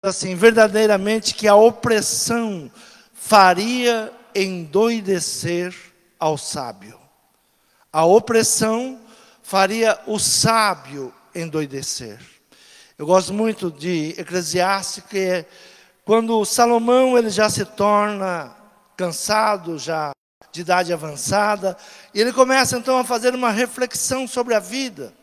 assim, verdadeiramente que a opressão faria endoidecer ao sábio. A opressão faria o sábio endoidecer. Eu gosto muito de Eclesiastes, que é quando Salomão ele já se torna cansado, já de idade avançada, e ele começa então a fazer uma reflexão sobre a vida.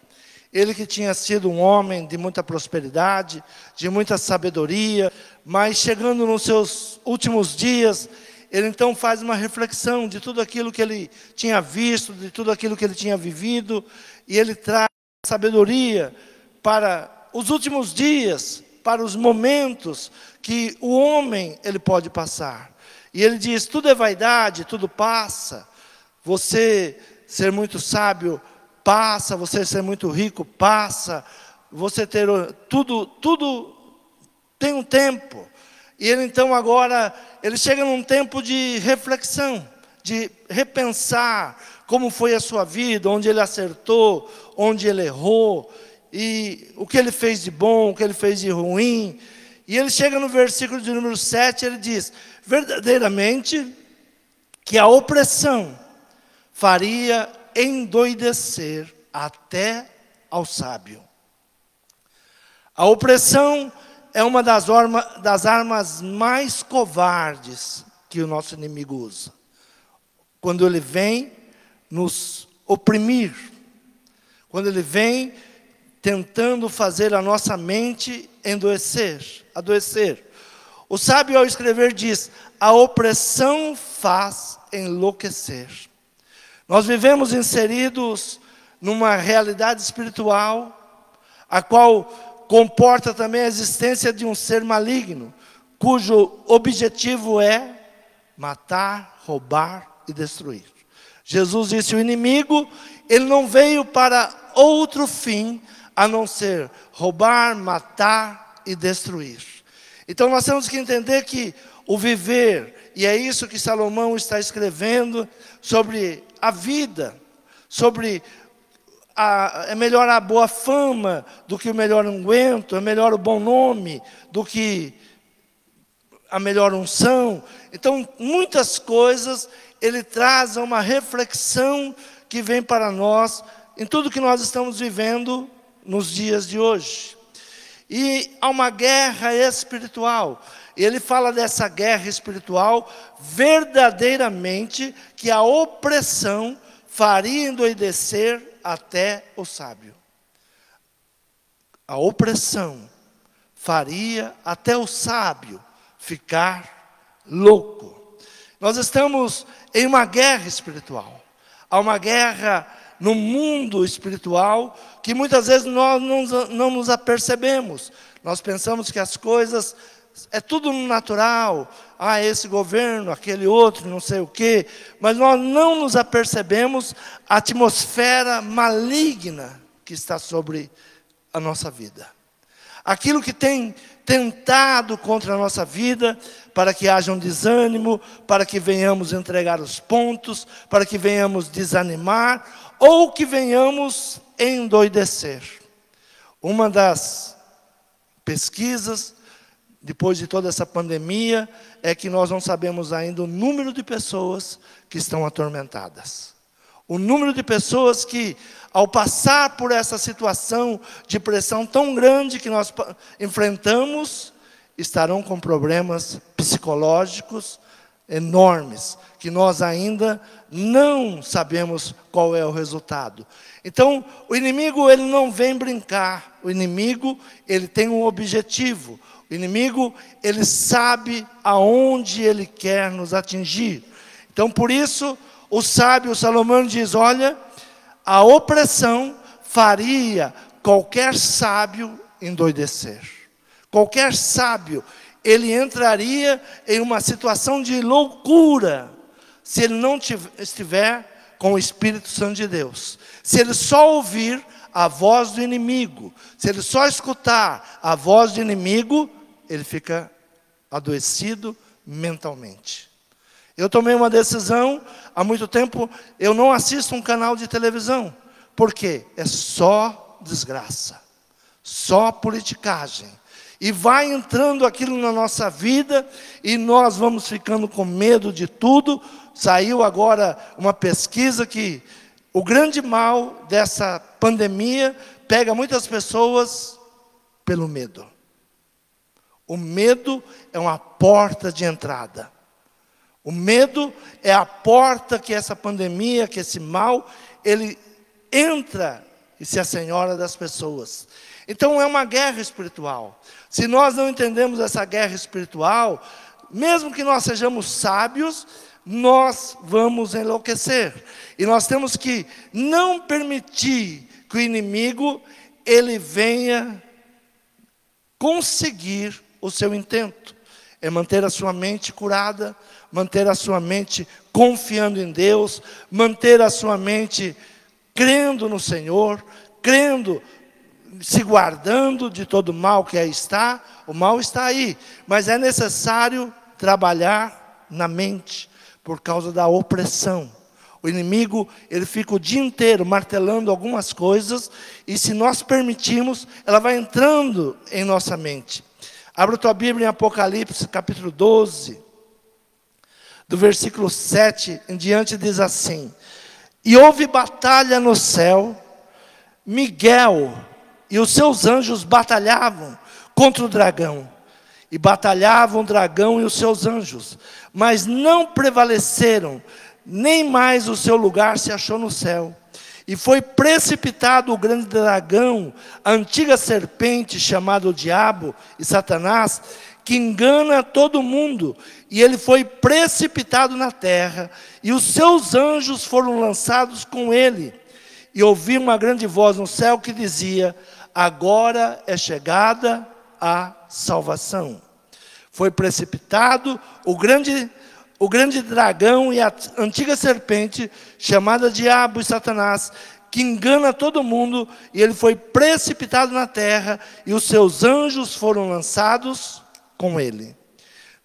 Ele que tinha sido um homem de muita prosperidade, de muita sabedoria, mas chegando nos seus últimos dias, ele então faz uma reflexão de tudo aquilo que ele tinha visto, de tudo aquilo que ele tinha vivido, e ele traz sabedoria para os últimos dias, para os momentos que o homem ele pode passar. E ele diz, tudo é vaidade, tudo passa. Você ser muito sábio passa, você ser muito rico passa, você ter tudo tem um tempo. E ele então agora, ele chega num tempo de reflexão, de repensar como foi a sua vida, onde ele acertou, onde ele errou, e o que ele fez de bom, o que ele fez de ruim. E ele chega no versículo de número 7, ele diz, verdadeiramente que a opressão faria endoidecer até ao sábio. A opressão é uma das armas mais covardes que o nosso inimigo usa. Quando ele vem nos oprimir, quando ele vem tentando fazer a nossa mente adoecer. O sábio ao escrever diz, a opressão faz enlouquecer. Nós vivemos inseridos numa realidade espiritual, a qual comporta também a existência de um ser maligno, cujo objetivo é matar, roubar e destruir. Jesus disse, o inimigo, ele não veio para outro fim, a não ser roubar, matar e destruir. Então nós temos que entender que o viver, e é isso que Salomão está escrevendo sobre a vida, sobre é melhor a boa fama do que o melhor unguento, é melhor o bom nome do que a melhor unção. Então muitas coisas ele traz uma reflexão que vem para nós em tudo que nós estamos vivendo nos dias de hoje. E há uma guerra espiritual. Ele fala dessa guerra espiritual verdadeiramente que a opressão faria endoidecer até o sábio. A opressão faria até o sábio ficar louco. Nós estamos em uma guerra espiritual. Há uma guerra no mundo espiritual que muitas vezes nós não nos apercebemos. Nós pensamos que as coisas é tudo natural. Esse governo, aquele outro, não sei o quê. Mas nós não nos apercebemos a atmosfera maligna que está sobre a nossa vida. Aquilo que tem tentado contra a nossa vida, para que haja um desânimo, para que venhamos entregar os pontos, para que venhamos desanimar, ou que venhamos endoidecer. Uma das pesquisas, depois de toda essa pandemia, é que nós não sabemos ainda o número de pessoas que estão atormentadas. O número de pessoas que, ao passar por essa situação de pressão tão grande que nós enfrentamos, estarão com problemas psicológicos enormes, que nós ainda não sabemos qual é o resultado. Então, o inimigo ele não vem brincar. O inimigo ele tem um objetivo. O inimigo ele sabe aonde ele quer nos atingir. Então, por isso, o sábio Salomão diz, olha, a opressão faria qualquer sábio endoidecer. Qualquer sábio, ele entraria em uma situação de loucura, se ele não estiver com o Espírito Santo de Deus. Se ele só ouvir a voz do inimigo, se ele só escutar a voz do inimigo, ele fica adoecido mentalmente. Eu tomei uma decisão, há muito tempo, eu não assisto um canal de televisão. Por quê? É só desgraça, só politicagem. E vai entrando aquilo na nossa vida, e nós vamos ficando com medo de tudo. Saiu agora uma pesquisa que o grande mal dessa pandemia pega muitas pessoas pelo medo. O medo é uma porta de entrada. O medo é a porta que essa pandemia, que esse mal, ele entra e se assenhora das pessoas. Então é uma guerra espiritual. Se nós não entendemos essa guerra espiritual, mesmo que nós sejamos sábios, nós vamos enlouquecer. E nós temos que não permitir que o inimigo, ele venha conseguir o seu intento. É manter a sua mente curada, manter a sua mente confiando em Deus, manter a sua mente crendo no Senhor, crendo, se guardando de todo mal que aí está. O mal está aí, mas é necessário trabalhar na mente, por causa da opressão. O inimigo, ele fica o dia inteiro martelando algumas coisas, e se nós permitirmos, ela vai entrando em nossa mente. Abra tua Bíblia em Apocalipse, capítulo 12, do versículo 7 em diante, diz assim: E houve batalha no céu, Miguel e os seus anjos batalhavam contra o dragão. E batalhavam o dragão e os seus anjos, mas não prevaleceram, nem mais o seu lugar se achou no céu. E foi precipitado o grande dragão, a antiga serpente, chamada o diabo e Satanás, que engana todo mundo. E ele foi precipitado na terra, e os seus anjos foram lançados com ele. E ouvi uma grande voz no céu que dizia: agora é chegada a salvação. Foi precipitado o grande dragão e a antiga serpente, chamada Diabo e Satanás, que engana todo mundo, e ele foi precipitado na terra, e os seus anjos foram lançados com ele.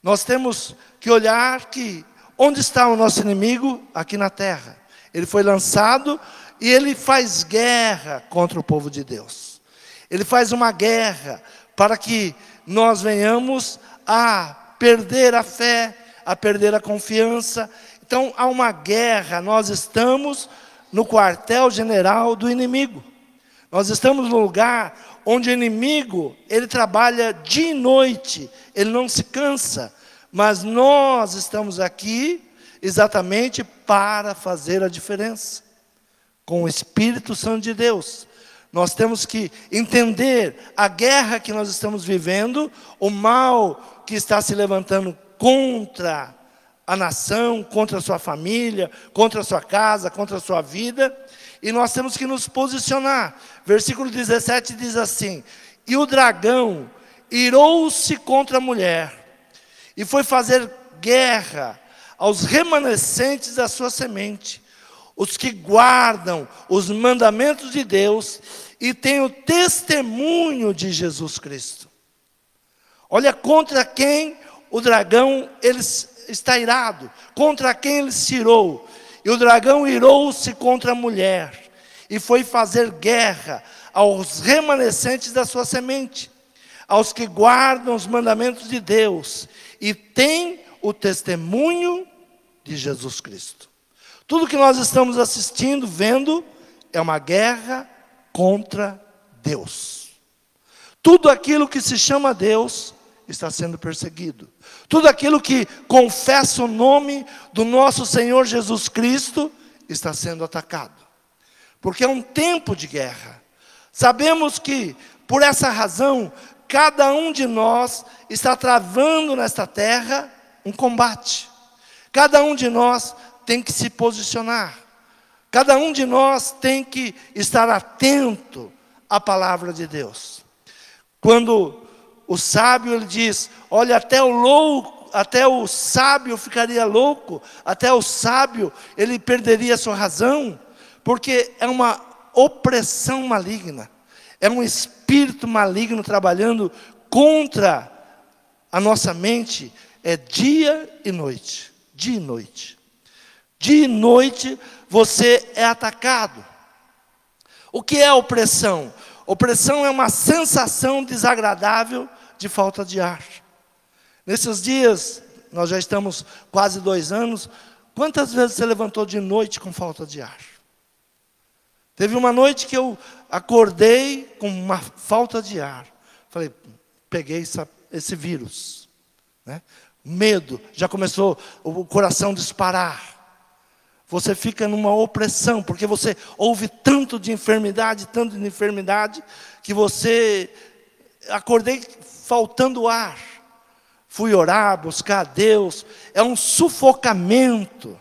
Nós temos que olhar que onde está o nosso inimigo? Aqui na terra. Ele foi lançado e ele faz guerra contra o povo de Deus. Ele faz uma guerra para que nós venhamos a perder a fé, a perder a confiança. Então há uma guerra. Nós estamos no quartel-general do inimigo. Nós estamos no lugar onde o inimigo, ele trabalha dia e noite, ele não se cansa. Mas nós estamos aqui exatamente para fazer a diferença, com o Espírito Santo de Deus. Nós temos que entender a guerra que nós estamos vivendo, o mal que está se levantando contra a nação, contra a sua família, contra a sua casa, contra a sua vida, e nós temos que nos posicionar. Versículo 17 diz assim: E o dragão irou-se contra a mulher, e foi fazer guerra aos remanescentes da sua semente, os que guardam os mandamentos de Deus e têm o testemunho de Jesus Cristo. Olha contra quem o dragão ele está irado, contra quem ele se irou. E o dragão irou-se contra a mulher, e foi fazer guerra aos remanescentes da sua semente, aos que guardam os mandamentos de Deus e têm o testemunho de Jesus Cristo. Tudo que nós estamos assistindo, vendo, é uma guerra contra Deus. Tudo aquilo que se chama Deus está sendo perseguido. Tudo aquilo que confessa o nome do nosso Senhor Jesus Cristo está sendo atacado. Porque é um tempo de guerra. Sabemos que, por essa razão, cada um de nós está travando nesta terra um combate. Cada um de nós tem que se posicionar. Cada um de nós tem que estar atento à palavra de Deus. Quando o sábio ele diz: olha, até o sábio ficaria louco, até o sábio ele perderia a sua razão, porque é uma opressão maligna, é um espírito maligno trabalhando contra a nossa mente, é dia e noite, dia e noite. Dia e noite você é atacado. O que é opressão? Opressão é uma sensação desagradável de falta de ar. Nesses dias, nós já estamos quase 2 anos, quantas vezes você levantou de noite com falta de ar? Teve uma noite que eu acordei com uma falta de ar. Falei, peguei esse vírus, né? Medo, já começou o coração disparar. Você fica numa opressão, porque você ouve tanto de enfermidade, que você... Acordei faltando ar. Fui orar, buscar a Deus. É um sufocamento.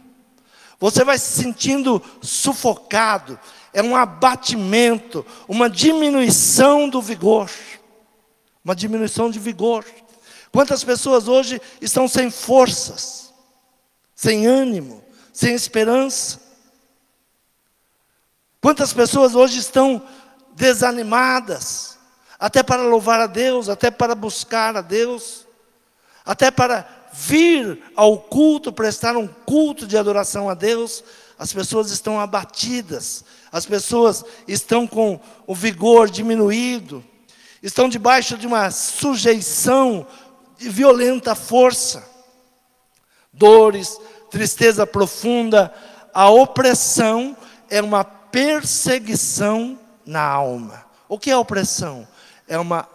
Você vai se sentindo sufocado. É um abatimento, uma diminuição do vigor. Uma diminuição de vigor. Quantas pessoas hoje estão sem forças, sem ânimo, sem esperança? Quantas pessoas hoje estão desanimadas, até para louvar a Deus, até para buscar a Deus, até para vir ao culto, prestar um culto de adoração a Deus? As pessoas estão abatidas, as pessoas estão com o vigor diminuído, estão debaixo de uma sujeição de violenta força, dores, tristeza profunda. A opressão é uma perseguição na alma. O que é opressão? É uma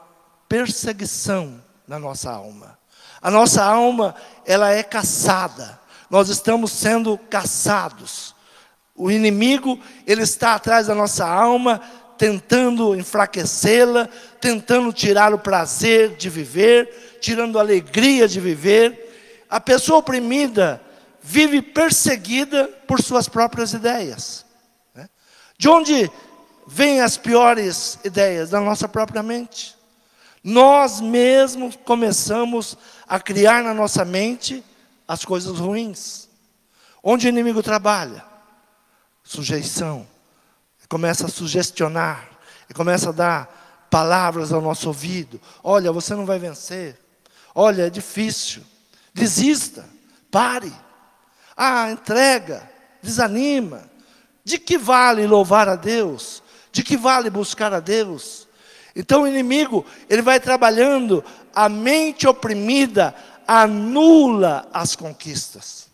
perseguição na nossa alma. A nossa alma, ela é caçada. Nós estamos sendo caçados. O inimigo, ele está atrás da nossa alma, tentando enfraquecê-la, tentando tirar o prazer de viver, tirando a alegria de viver. A pessoa oprimida vive perseguida por suas próprias ideias, né? De onde vêm as piores ideias? Da nossa própria mente. Nós mesmos começamos a criar na nossa mente as coisas ruins. Onde o inimigo trabalha? Sujeição. Começa a sugestionar, e começa a dar palavras ao nosso ouvido. Olha, você não vai vencer. Olha, é difícil. Desista, pare. Entrega, desanima. De que vale louvar a Deus? De que vale buscar a Deus? Então o inimigo, ele vai trabalhando, a mente oprimida anula as conquistas.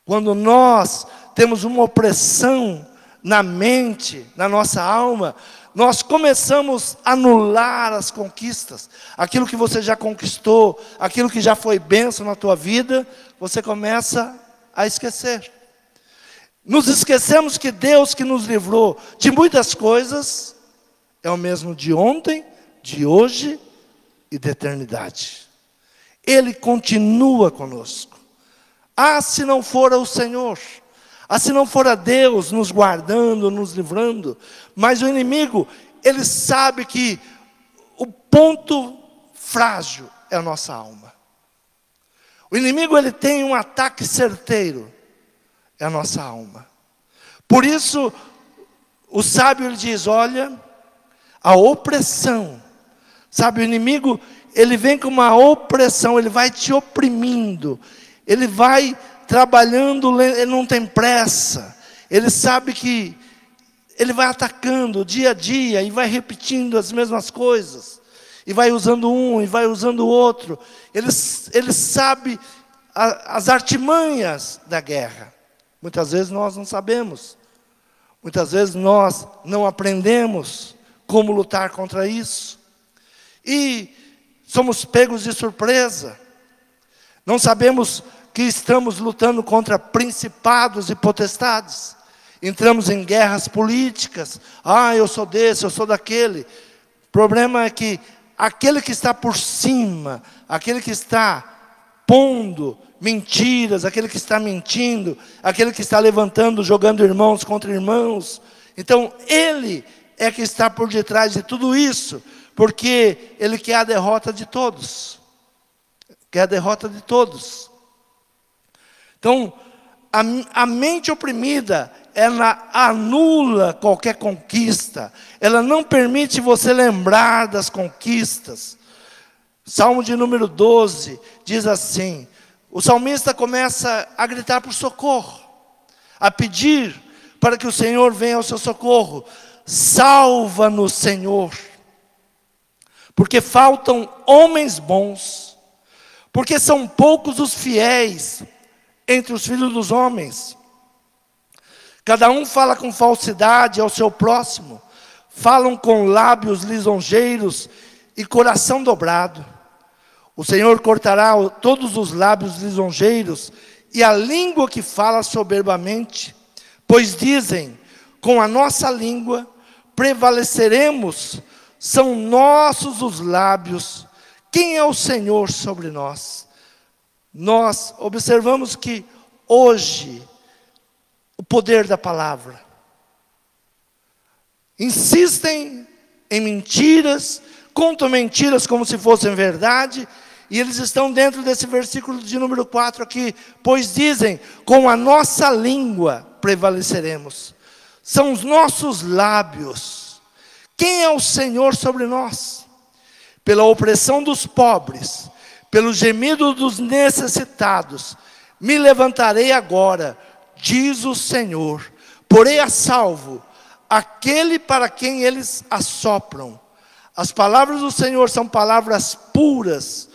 Quando nós temos uma opressão na mente, na nossa alma, nós começamos a anular as conquistas. Aquilo que você já conquistou, aquilo que já foi bênção na tua vida, você começa a esquecer. Nos esquecemos que Deus, que nos livrou de muitas coisas, é o mesmo de ontem, de hoje e da eternidade. Ele continua conosco. Se não for o Senhor, se não for a Deus nos guardando, nos livrando. Mas o inimigo, ele sabe que o ponto frágil é a nossa alma. O inimigo, ele tem um ataque certeiro, é a nossa alma. Por isso, o sábio, ele diz, olha, a opressão. Sabe, o inimigo, ele vem com uma opressão, ele vai te oprimindo. Ele vai trabalhando, ele não tem pressa. Ele sabe que ele vai atacando dia a dia e vai repetindo as mesmas coisas. E vai usando um e vai usando o outro. Ele sabe as artimanhas da guerra. Muitas vezes nós não sabemos. Muitas vezes nós não aprendemos como lutar contra isso. E somos pegos de surpresa. Não sabemos que estamos lutando contra principados e potestades. Entramos em guerras políticas. Eu sou desse, eu sou daquele. O problema é que aquele que está por cima, aquele que está pondo mentiras, aquele que está mentindo, aquele que está levantando, jogando irmãos contra irmãos, então ele é que está por detrás de tudo isso, porque ele quer a derrota de todos. Quer a derrota de todos. Então, a mente oprimida, ela anula qualquer conquista. Ela não permite você lembrar das conquistas. Salmo de número 12 diz assim: o salmista começa a gritar por socorro, a pedir para que o Senhor venha ao seu socorro. Salva-nos, Senhor, porque faltam homens bons, porque são poucos os fiéis entre os filhos dos homens. Cada um fala com falsidade ao seu próximo, falam com lábios lisonjeiros e coração dobrado. O Senhor cortará todos os lábios lisonjeiros e a língua que fala soberbamente, pois dizem, com a nossa língua prevaleceremos, são nossos os lábios, quem é o Senhor sobre nós? Nós observamos que hoje, o poder da palavra, insistem em mentiras, contam mentiras como se fossem verdade, e eles estão dentro desse versículo de número 4 aqui, pois dizem, com a nossa língua prevaleceremos, são os nossos lábios, quem é o Senhor sobre nós? Pela opressão dos pobres, pelo gemido dos necessitados, me levantarei agora, diz o Senhor, porei a salvo aquele para quem eles assopram. As palavras do Senhor são palavras puras,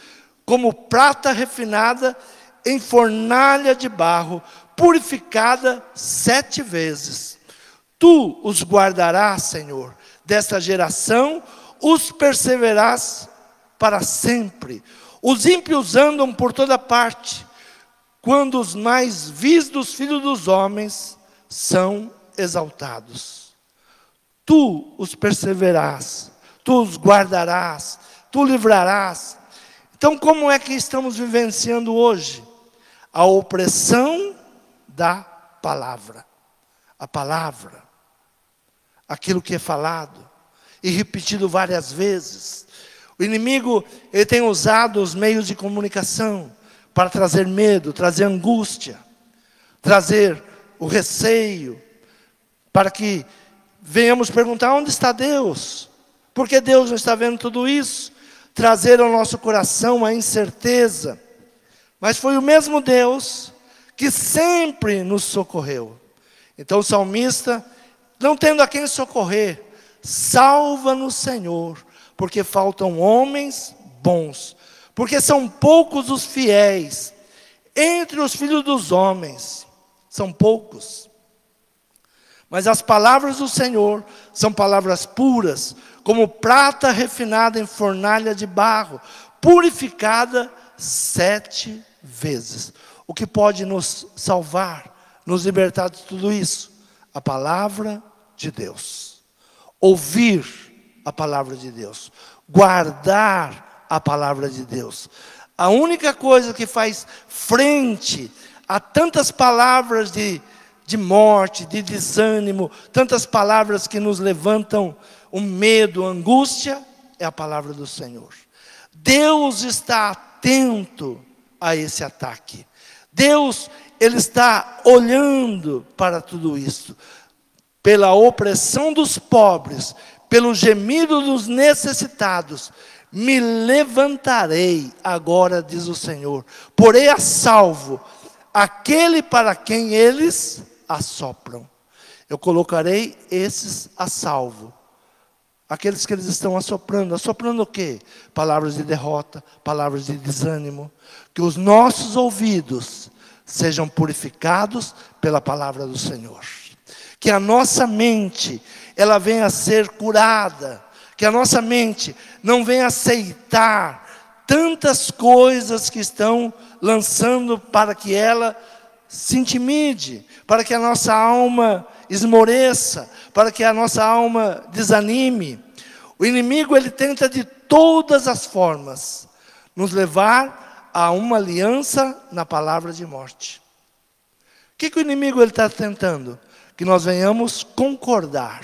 como prata refinada em fornalha de barro, purificada 7 vezes. Tu os guardarás, Senhor, desta geração, os perseverarás para sempre. Os ímpios andam por toda parte, quando os mais vis dos filhos dos homens são exaltados. Tu os perseverarás, tu os guardarás, tu livrarás. Então, como é que estamos vivenciando hoje? A opressão da palavra. A palavra, aquilo que é falado e repetido várias vezes. O inimigo, ele tem usado os meios de comunicação para trazer medo, trazer angústia, trazer o receio, para que venhamos perguntar, onde está Deus? Por que Deus não está vendo tudo isso? Trazer ao nosso coração a incerteza. Mas foi o mesmo Deus que sempre nos socorreu. Então o salmista, não tendo a quem socorrer, salva-nos, Senhor, porque faltam homens bons, porque são poucos os fiéis entre os filhos dos homens, são poucos. Mas as palavras do Senhor são palavras puras, como prata refinada em fornalha de barro, purificada 7 vezes. O que pode nos salvar, nos libertar de tudo isso? A palavra de Deus. Ouvir a palavra de Deus. Guardar a palavra de Deus. A única coisa que faz frente a tantas palavras de morte, de desânimo, tantas palavras que nos levantam o medo, a angústia, é a palavra do Senhor. Deus está atento a esse ataque. Deus, Ele está olhando para tudo isso. Pela opressão dos pobres, pelo gemido dos necessitados, me levantarei agora, diz o Senhor. Porei a salvo aquele para quem eles assopram. Eu colocarei esses a salvo. Aqueles que eles estão assoprando. Assoprando o quê? Palavras de derrota, palavras de desânimo. Que os nossos ouvidos sejam purificados pela palavra do Senhor. Que a nossa mente, ela venha a ser curada. Que a nossa mente não venha aceitar tantas coisas que estão lançando para que ela se intimide, para que a nossa alma esmoreça, para que a nossa alma desanime. O inimigo, ele tenta de todas as formas nos levar a uma aliança na palavra de morte. O que o inimigo está tentando? Que nós venhamos concordar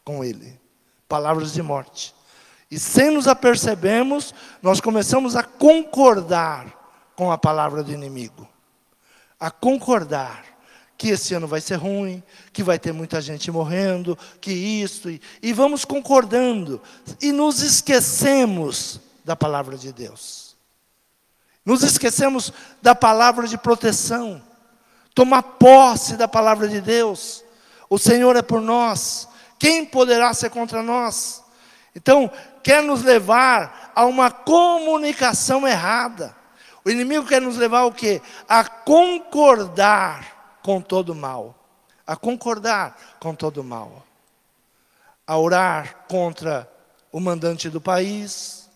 com ele. Palavras de morte. E sem nos apercebermos, nós começamos a concordar com a palavra do inimigo. A concordar que esse ano vai ser ruim, que vai ter muita gente morrendo, que isso, e vamos concordando, e nos esquecemos da palavra de Deus. Nos esquecemos da palavra de proteção, tomar posse da palavra de Deus. O Senhor é por nós, quem poderá ser contra nós? Então, quer nos levar a uma comunicação errada. O inimigo quer nos levar ao quê? A concordar com todo mal. A concordar com todo mal. A orar contra o mandante do país.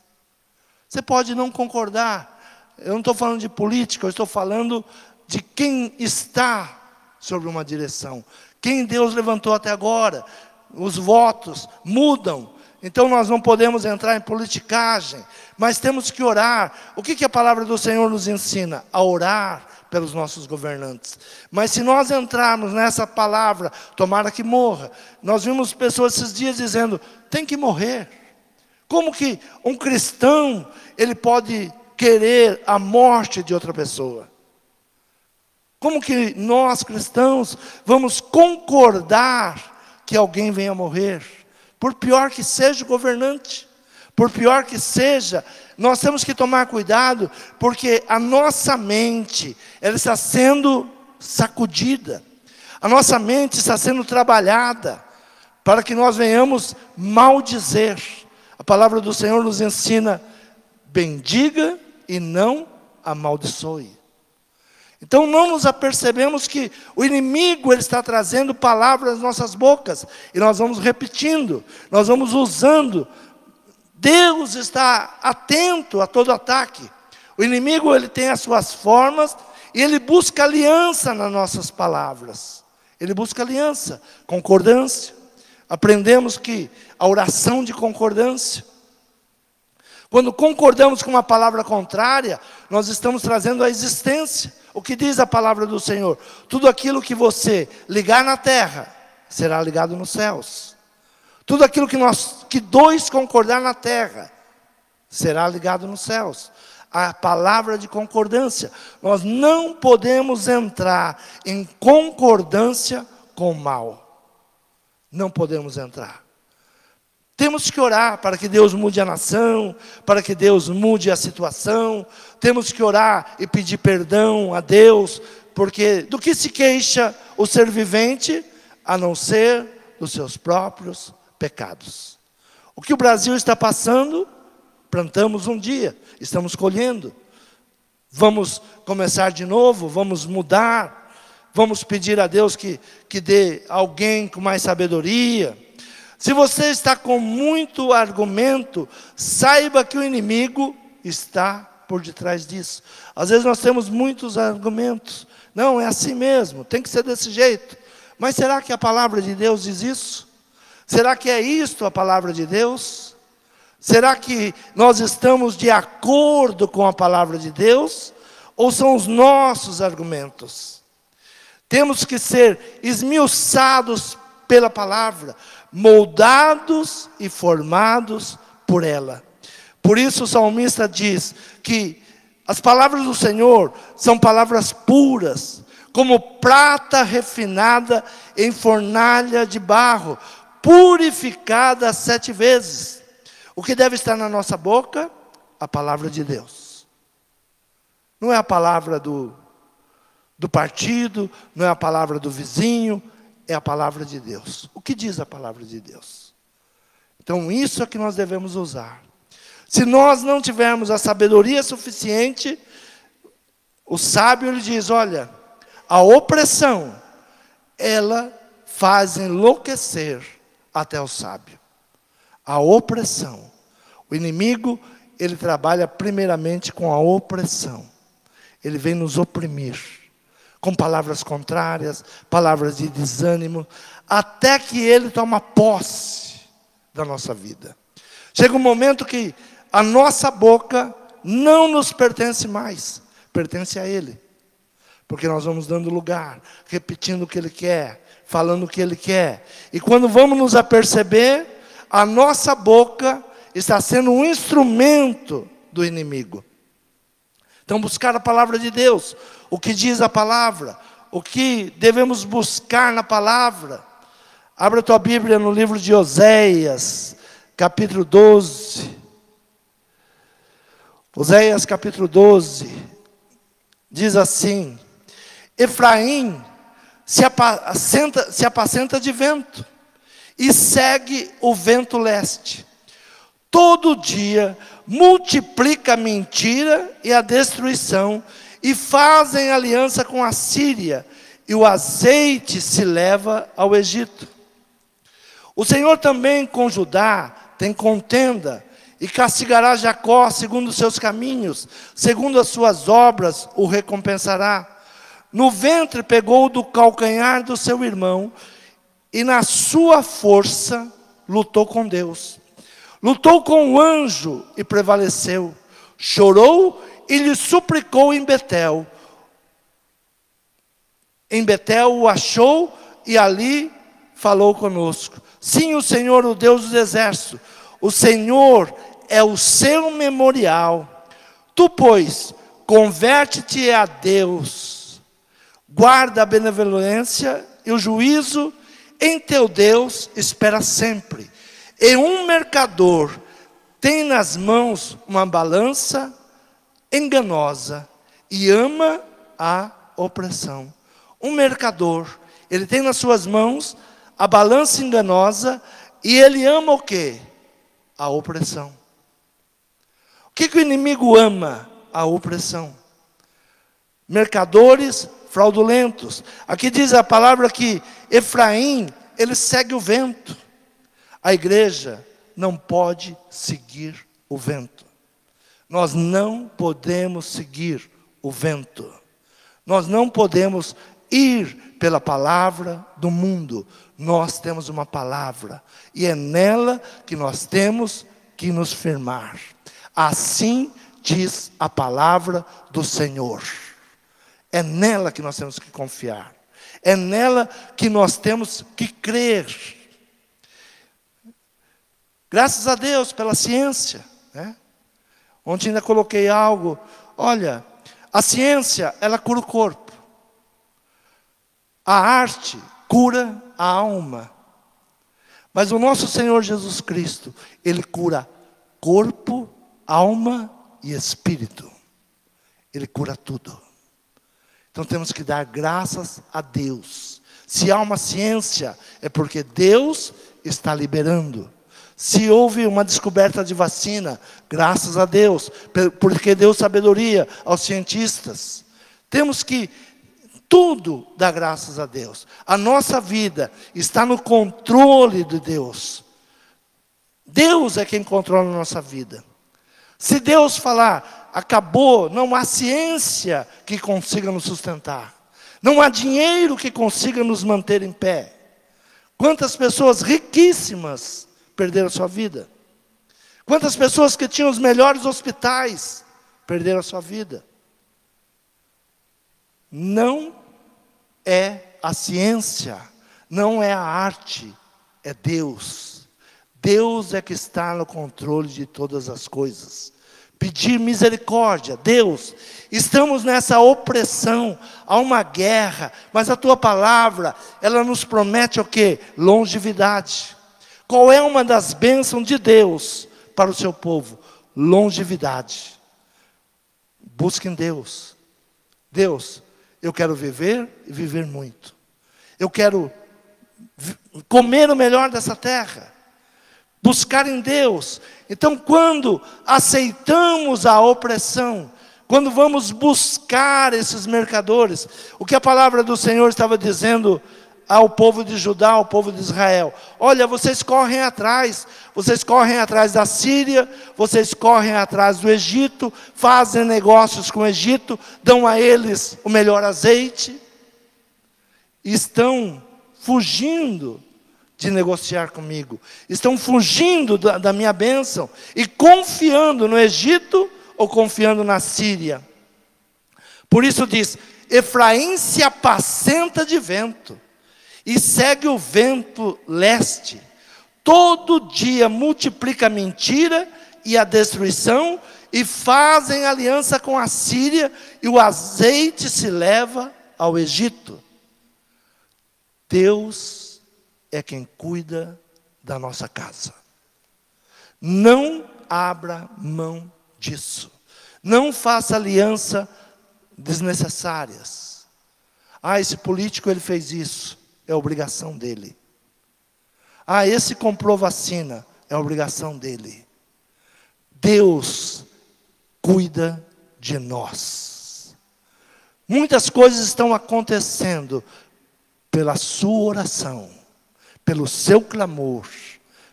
Você pode não concordar. Eu não estou falando de política, eu estou falando de quem está sobre uma direção. Quem Deus levantou até agora. Os votos mudam. Então nós não podemos entrar em politicagem, mas temos que orar. O que a palavra do Senhor nos ensina? A orar pelos nossos governantes. Mas se nós entrarmos nessa palavra, tomara que morra. Nós vimos pessoas esses dias dizendo, tem que morrer. Como que um cristão, ele pode querer a morte de outra pessoa? Como que nós cristãos vamos concordar que alguém venha morrer? Por pior que seja o governante, por pior que seja, nós temos que tomar cuidado, porque a nossa mente, ela está sendo sacudida, a nossa mente está sendo trabalhada, para que nós venhamos maldizer. A palavra do Senhor nos ensina, bendiga e não amaldiçoe. Então não nos apercebemos que o inimigo ele está trazendo palavras às nossas bocas. E nós vamos repetindo, nós vamos usando. Deus está atento a todo ataque. O inimigo ele tem as suas formas e ele busca aliança nas nossas palavras. Ele busca aliança, concordância. Aprendemos que a oração de concordância. Quando concordamos com uma palavra contrária, nós estamos trazendo a existência. O que diz a palavra do Senhor? Tudo aquilo que você ligar na terra, será ligado nos céus. Tudo aquilo que dois concordar na terra, será ligado nos céus. A palavra de concordância. Nós não podemos entrar em concordância com o mal. Não podemos entrar. Temos que orar para que Deus mude a nação, para que Deus mude a situação. Temos que orar e pedir perdão a Deus, porque do que se queixa o ser vivente, a não ser dos seus próprios pecados. O que o Brasil está passando, plantamos um dia, estamos colhendo. Vamos começar de novo, vamos mudar, vamos pedir a Deus que dê alguém com mais sabedoria. Se você está com muito argumento, saiba que o inimigo está por detrás disso. Às vezes nós temos muitos argumentos. Não, é assim mesmo, tem que ser desse jeito. Mas será que a palavra de Deus diz isso? Será que é isto a palavra de Deus? Será que nós estamos de acordo com a palavra de Deus? Ou são os nossos argumentos? Temos que ser esmiuçados pela palavra, moldados e formados por ela. Por isso o salmista diz que as palavras do Senhor são palavras puras, como prata refinada em fornalha de barro, purificada 7 vezes. O que deve estar na nossa boca? A palavra de Deus. Não é a palavra do partido, não é a palavra do vizinho, é a palavra de Deus. O que diz a palavra de Deus? Então isso é que nós devemos usar. Se nós não tivermos a sabedoria suficiente, o sábio ele diz, olha, a opressão, ela faz enlouquecer até o sábio. A opressão. O inimigo, ele trabalha primeiramente com a opressão. Ele vem nos oprimir. Com palavras contrárias, palavras de desânimo, até que ele toma posse da nossa vida. Chega um momento que a nossa boca não nos pertence mais, pertence a ele. Porque nós vamos dando lugar, repetindo o que ele quer, falando o que ele quer. E quando vamos nos aperceber, a nossa boca está sendo um instrumento do inimigo. Então buscar a palavra de Deus, o que diz a palavra, o que devemos buscar na palavra. Abra a tua Bíblia no livro de Oséias, capítulo 12. Oséias capítulo 12, diz assim, Efraim se apacenta de vento, e segue o vento leste. todo dia multiplica a mentira e a destruição, e fazem aliança com a Síria, e o azeite se leva ao Egito. O Senhor também com Judá tem contenda, e castigará Jacó segundo os seus caminhos, segundo as suas obras o recompensará. No ventre pegou do calcanhar do seu irmão, e na sua força lutou com Deus. Lutou com o anjo e prevaleceu. Chorou e lhe suplicou em Betel. Em Betel o achou e ali falou conosco. Sim, o Senhor, o Deus dos exércitos, o Senhor é o seu memorial. Tu, pois, converte-te a Deus, guarda a benevolência e o juízo em teu Deus, espera sempre. E um mercador tem nas mãos uma balança enganosa e ama a opressão. Um mercador, ele tem nas suas mãos a balança enganosa e ele ama o quê? A opressão. O que o inimigo ama? A opressão. Mercadores fraudulentos. Aqui diz a palavra que Efraim, ele segue o vento. A igreja não pode seguir o vento. Nós não podemos seguir o vento. Nós não podemos ir pela palavra do mundo. Nós temos uma palavra, e é nela que nós temos que nos firmar. Assim diz a palavra do Senhor. É nela que nós temos que confiar. É nela que nós temos que crer. Graças a Deus pela ciência, né? Ontem ainda coloquei algo. Olha, a ciência, ela cura o corpo. A arte cura a alma. Mas o nosso Senhor Jesus Cristo, Ele cura corpo, alma e espírito. Ele cura tudo. Então temos que dar graças a Deus. Se há uma ciência, é porque Deus está liberando. Se houve uma descoberta de vacina, graças a Deus, porque deu sabedoria aos cientistas. Temos que tudo dar graças a Deus. A nossa vida está no controle de Deus. Deus é quem controla a nossa vida. Se Deus falar, acabou, não há ciência que consiga nos sustentar. Não há dinheiro que consiga nos manter em pé. Quantas pessoas riquíssimas perderam a sua vida? Quantas pessoas que tinham os melhores hospitais perderam a sua vida? Não é a ciência, não é a arte, é Deus. Deus é que está no controle de todas as coisas. Pedir misericórdia, Deus, estamos nessa opressão, há uma guerra, mas a tua palavra, ela nos promete o quê? Longevidade. Qual é uma das bênçãos de Deus para o seu povo? Longevidade. Busque em Deus. Deus, eu quero viver e viver muito. Eu quero comer o melhor dessa terra. Buscar em Deus. Então, quando aceitamos a opressão, quando vamos buscar esses mercadores, o que a palavra do Senhor estava dizendo ao povo de Judá, ao povo de Israel: olha, vocês correm atrás da Síria, vocês correm atrás do Egito, fazem negócios com o Egito, dão a eles o melhor azeite, e estão fugindo de negociar comigo, estão fugindo da minha bênção, e confiando no Egito, ou confiando na Síria. Por isso diz, Efraim se apacenta de vento, e segue o vento leste, todo dia multiplica a mentira e a destruição, e fazem aliança com a Síria, e o azeite se leva ao Egito. Deus é quem cuida da nossa casa. Não abra mão disso. Não faça aliança desnecessárias. Ah, esse político ele fez isso. É obrigação dele. Ah, esse comprou vacina. É obrigação dele. Deus cuida de nós. Muitas coisas estão acontecendo pela sua oração, pelo seu clamor,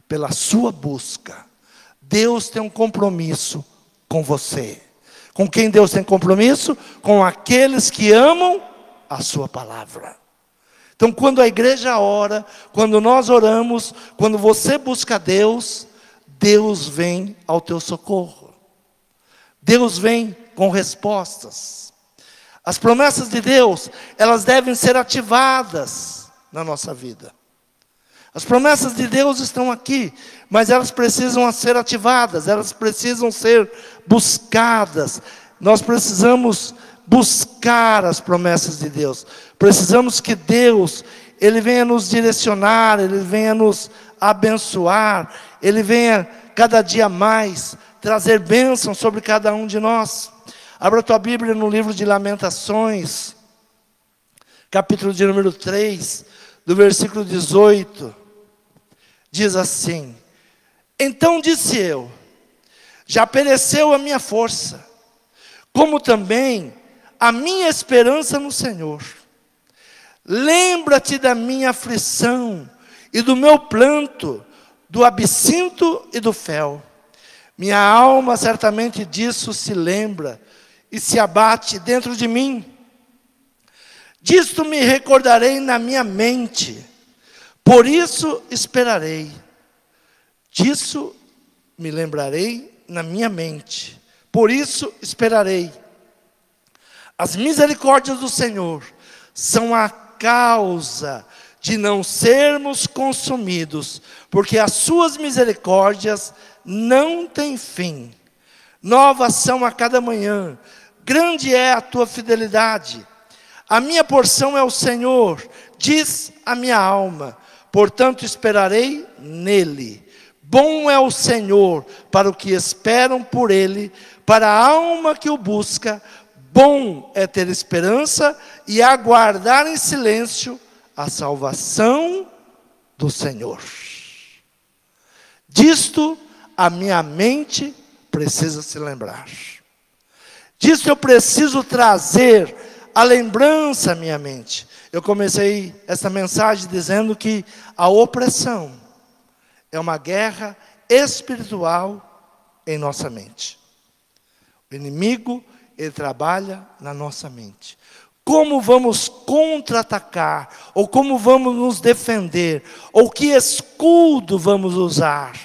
pela sua busca. Deus tem um compromisso com você. Com quem Deus tem compromisso? Com aqueles que amam a sua palavra. Então, quando a igreja ora, quando nós oramos, quando você busca Deus, Deus vem ao teu socorro. Deus vem com respostas. As promessas de Deus, elas devem ser ativadas na nossa vida. As promessas de Deus estão aqui, mas elas precisam ser ativadas, elas precisam ser buscadas. Nós precisamos buscar as promessas de Deus. Precisamos que Deus, Ele venha nos direcionar, Ele venha nos abençoar, Ele venha cada dia mais trazer bênção sobre cada um de nós. Abra a tua Bíblia no livro de Lamentações, capítulo de número 3, do versículo 18. Diz assim: então disse eu, já pereceu a minha força, como também a minha esperança no Senhor. Lembra-te da minha aflição e do meu planto, do absinto e do fel. Minha alma certamente disso se lembra e se abate dentro de mim. Disto me recordarei na minha mente, por isso esperarei. Disso me lembrarei na minha mente, por isso esperarei. As misericórdias do Senhor são a causa de não sermos consumidos, porque as suas misericórdias não têm fim. Novas são a cada manhã, grande é a tua fidelidade. A minha porção é o Senhor, diz a minha alma, portanto esperarei nele. Bom é o Senhor para o que esperam por ele, para a alma que o busca. Bom é ter esperança e aguardar em silêncio a salvação do Senhor. Disto a minha mente precisa se lembrar. Disto eu preciso trazer a lembrança à minha mente. Eu comecei essa mensagem dizendo que a opressão é uma guerra espiritual em nossa mente. O inimigo, ele trabalha na nossa mente. Como vamos contra-atacar? Ou como vamos nos defender? Ou que escudo vamos usar?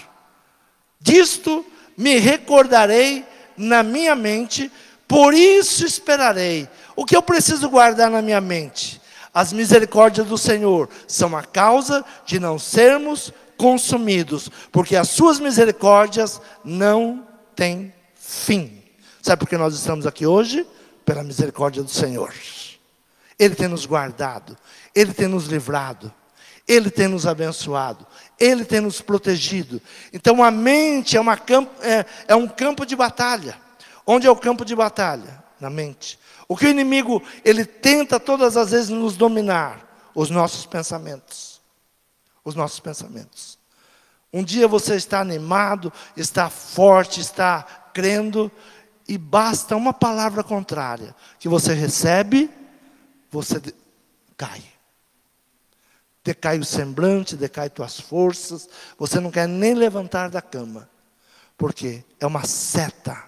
Disto me recordarei na minha mente, por isso esperarei. O que eu preciso guardar na minha mente? As misericórdias do Senhor são a causa de não sermos consumidos, porque as suas misericórdias não têm fim. Sabe por que nós estamos aqui hoje? Pela misericórdia do Senhor. Ele tem nos guardado, Ele tem nos livrado, Ele tem nos abençoado, Ele tem nos protegido. Então a mente é um campo de batalha. Onde é o campo de batalha? Na mente. O que o inimigo, ele tenta todas as vezes nos dominar? Os nossos pensamentos. Os nossos pensamentos. Um dia você está animado, está forte, está crendo, e basta uma palavra contrária que você recebe, você cai. Decai o semblante, decai tuas forças, você não quer nem levantar da cama. Porque é uma seta,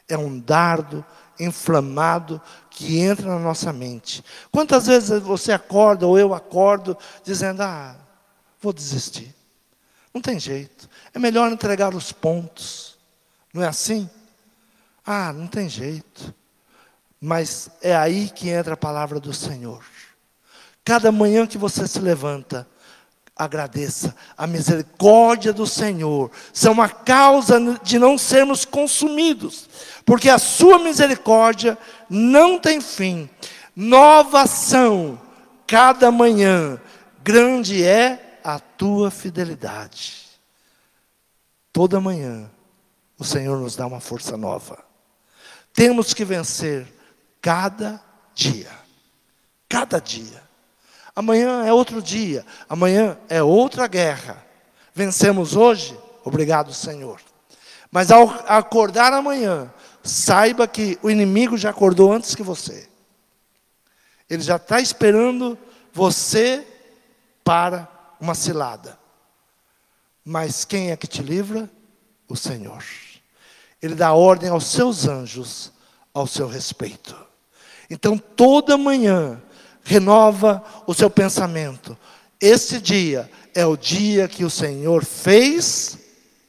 é um dardo inflamado que entra na nossa mente. Quantas vezes você acorda, ou eu acordo, dizendo, vou desistir. Não tem jeito, é melhor entregar os pontos. Não é assim? Não tem jeito. Mas é aí que entra a palavra do Senhor. Cada manhã que você se levanta, agradeça. A misericórdia do Senhor são a causa de não sermos consumidos, porque a sua misericórdia não tem fim. Novas são cada manhã, grande é a tua fidelidade. Toda manhã o Senhor nos dá uma força nova. Temos que vencer cada dia. Cada dia. Amanhã é outro dia. Amanhã é outra guerra. Vencemos hoje? Obrigado, Senhor. Mas ao acordar amanhã, saiba que o inimigo já acordou antes que você. Ele já está esperando você para uma cilada. Mas quem é que te livra? O Senhor. Ele dá ordem aos seus anjos ao seu respeito. Então toda manhã renova o seu pensamento. Esse dia é o dia que o Senhor fez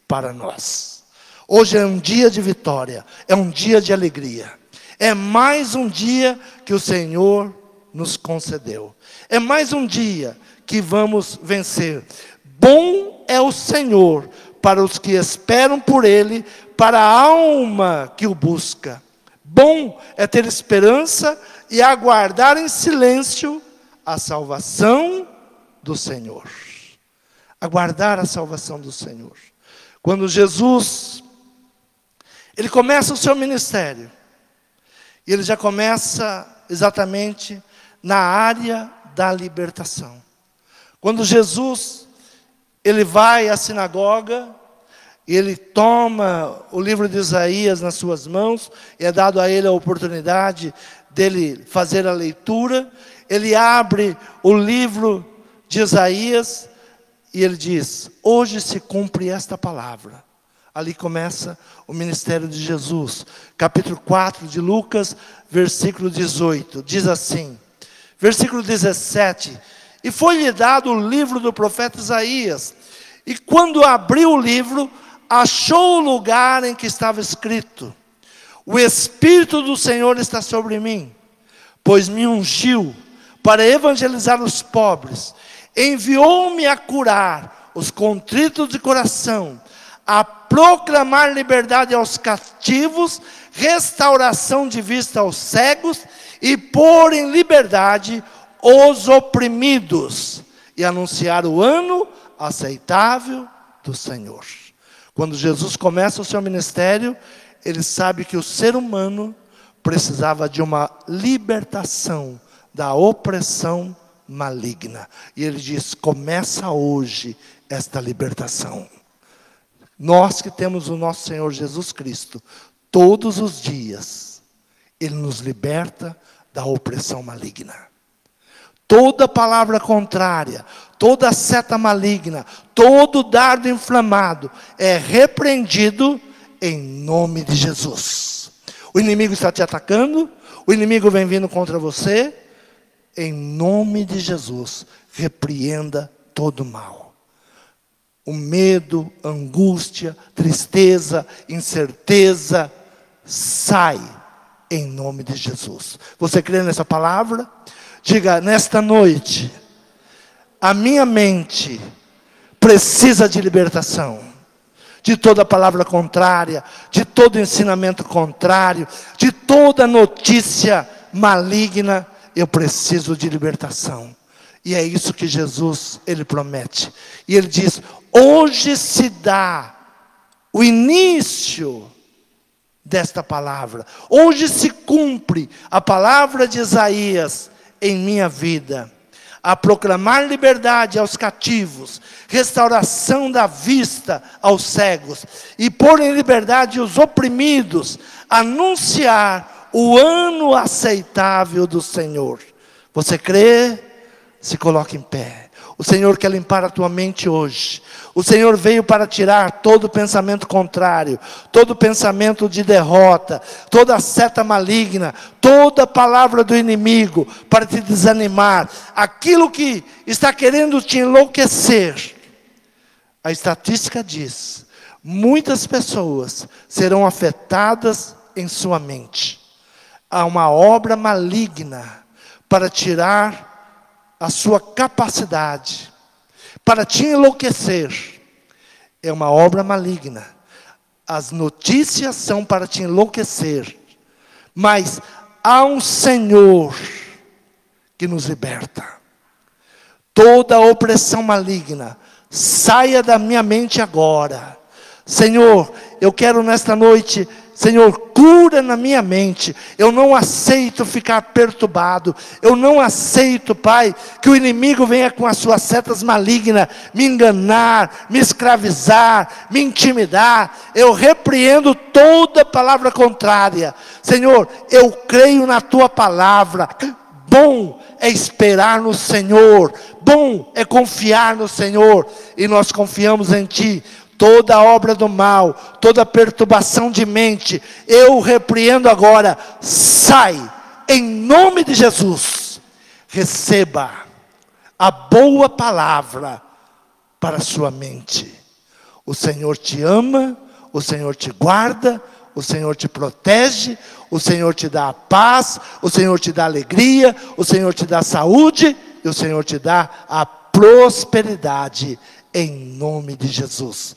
para nós. Hoje é um dia de vitória, é um dia de alegria. É mais um dia que o Senhor nos concedeu. É mais um dia que vamos vencer. Bom é o Senhor para os que esperam por Ele, para a alma que o busca. Bom é ter esperança e aguardar em silêncio a salvação do Senhor. Aguardar a salvação do Senhor. Quando Jesus, ele começa o seu ministério, e ele já começa exatamente na área da libertação. Quando Jesus, ele vai à sinagoga, ele toma o livro de Isaías nas suas mãos, e é dado a ele a oportunidade dele fazer a leitura. Ele abre o livro de Isaías, e ele diz: hoje se cumpre esta palavra. Ali começa o ministério de Jesus. Capítulo 4 de Lucas, versículo 18, diz assim, versículo 17: e foi-lhe dado o livro do profeta Isaías, e quando abriu o livro, achou o lugar em que estava escrito: o Espírito do Senhor está sobre mim, pois me ungiu para evangelizar os pobres, enviou-me a curar os contritos de coração, a proclamar liberdade aos cativos, restauração de vista aos cegos, e pôr em liberdade os oprimidos, e anunciar o ano aceitável do Senhor. Quando Jesus começa o seu ministério, ele sabe que o ser humano precisava de uma libertação da opressão maligna. E ele diz: começa hoje esta libertação. Nós que temos o nosso Senhor Jesus Cristo, todos os dias, Ele nos liberta da opressão maligna. Toda palavra contrária, toda seta maligna, todo dardo inflamado é repreendido em nome de Jesus. O inimigo está te atacando, o inimigo vem vindo contra você. Em nome de Jesus, repreenda todo o mal. O medo, angústia, tristeza, incerteza, sai em nome de Jesus. Você crê nessa palavra? Diga: nesta noite, a minha mente precisa de libertação. De toda palavra contrária, de todo ensinamento contrário, de toda notícia maligna, eu preciso de libertação. E é isso que Jesus, ele promete. E ele diz: hoje se dá o início desta palavra. Hoje se cumpre a palavra de Isaías em minha vida. A proclamar liberdade aos cativos, restauração da vista aos cegos, e pôr em liberdade os oprimidos, anunciar o ano aceitável do Senhor. Você crê? Se coloque em pé. O Senhor quer limpar a tua mente hoje. O Senhor veio para tirar todo pensamento contrário, todo pensamento de derrota, toda seta maligna, toda palavra do inimigo para te desanimar. Aquilo que está querendo te enlouquecer. A estatística diz: muitas pessoas serão afetadas em sua mente. Há uma obra maligna para tirar a sua capacidade, para te enlouquecer. É uma obra maligna. As notícias são para te enlouquecer. Mas há um Senhor que nos liberta. Toda a opressão maligna, saia da minha mente agora. Senhor, eu quero nesta noite Senhor, cura na minha mente. Eu não aceito ficar perturbado. Eu não aceito, Pai, que o inimigo venha com as suas setas malignas me enganar, me escravizar, me intimidar. Eu repreendo toda palavra contrária. Senhor, eu creio na tua palavra. Bom é esperar no Senhor. Bom é confiar no Senhor. E nós confiamos em Ti. Toda obra do mal, toda perturbação de mente, eu repreendo agora. Sai, em nome de Jesus. Receba a boa palavra para a sua mente. O Senhor te ama, o Senhor te guarda, o Senhor te protege, o Senhor te dá a paz, o Senhor te dá alegria, o Senhor te dá saúde, e o Senhor te dá a prosperidade, em nome de Jesus.